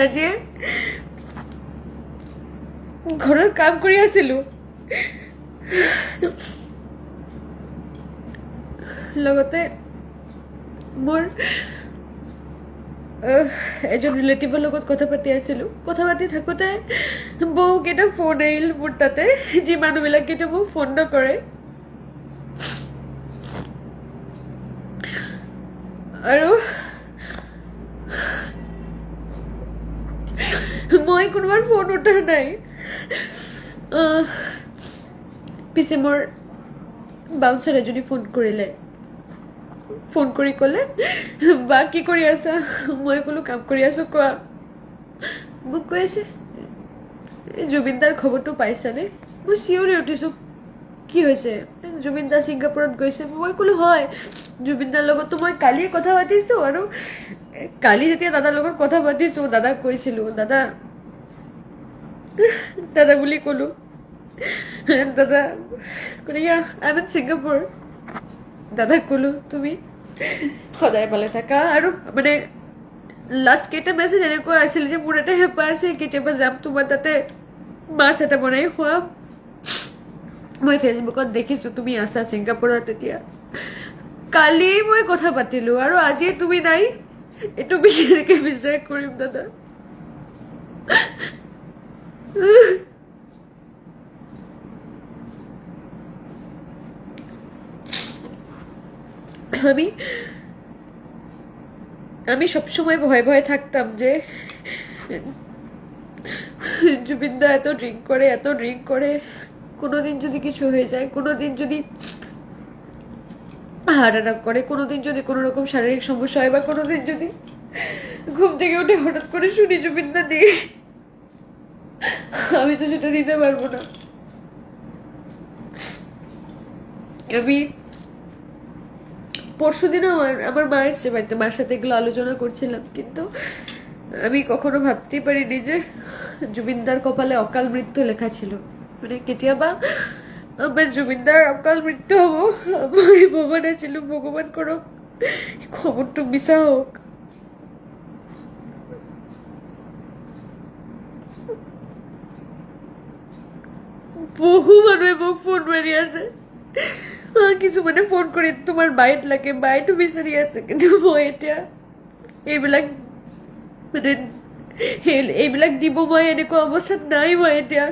আজি ঘৰৰ কাম কৰি আছিলো, লগতে মোৰ এজন ৰিলেটিভৰ লগত কথা পাতি আছিলো। কথা পাতি থাকোঁতে বহুকেইটা ফোন আহিল মোৰ তাতে, যি মানুহবিলাকে মোক ফোন নকৰে। আৰু মই কোনোবাৰ ফোন উঠা নাই। পিছে মোৰ বাউন্সাৰ এজনী ফোন কৰিলে, ফোন কৰি ক'লে, বা কি কৰি আছা? মই ক'লো কাম কৰি আছো, কোৱা। মোক কৈ আছে, জুবিন দাৰ খবৰটো পাইছানে? মই চিঞৰি উঠিছোঁ, কি হৈছে? জুবিন দা ছিংগাপুৰত গৈছে। মই ক'লো হয়, জুবিন দাৰ লগততো মই কালিয়ে কথা পাতিছোঁ, আৰু কালি যেতিয়া দাদাৰ লগত কথা পাতিছোঁ, দাদাক কৈছিলোঁ, দাদা বুলি ক'লো। দাদা ক'লে, আই এম ইন ছিংগাপুৰ। দাদাক ক'লো, তুমি সদায় ভালে থাকা। আৰু মানে লাষ্ট কেইটা মেছেজ এনেকুৱা আছিল যে মোৰ এটা হেঁপাহ আছে, কেতিয়াবা যাম তোমাৰ তাতে, মাছ এটা বনাই খুৱাম। মই ফেচবুকত দেখিছোঁ তুমি আছা ছিংগাপুৰত। তেতিয়া কালি মই কথা পাতিলোঁ আৰু আজি তুমি নাই, এইটো কেনেকৈ বিশ্বাস কৰিম দাদা? আমি সবসময় ভয়ে ভয়ে থাকতাম যে জুবিন দা এত ড্রিঙ্ক করে, কোনোদিন যদি কিছু হয়ে যায়, কোনোদিন যদি হার্ট অ্যাটাক করে, কোনোদিন যদি কোনো রকম শারীরিক সমস্যা হয়, বা কোনোদিন যদি ঘুম থেকে উঠে হঠাৎ করে শুনি জুবিন দা নেই, আমি তো সেটা নিতে পারবো না। আমি পরশুদিনও আমার মা এসছে বাড়িতে, মার সাথে এগুলো আলোচনা করছিলাম, কিন্তু আমি কখনো ভাবতেই পারিনি যে জুবিনদার কপালে অকাল মৃত্যু লেখা ছিল। মানে কেতিয়াবা আমার জুবিনদার অকাল মৃত্যু হব, আমি ভবা নাছিলো। ভগবান করক খবরটো মিছা হোক। বহু মানুহে মোক ফোন মাৰি আছে, কিছুমানে ফোন কৰি তোমাৰ বাইত লাগে, বাইটো বিচাৰি আছে, কিন্তু মই এতিয়া এইবিলাক মানে এইবিলাক দিব মই এনেকুৱা অৱস্থাত নাই। মই এতিয়া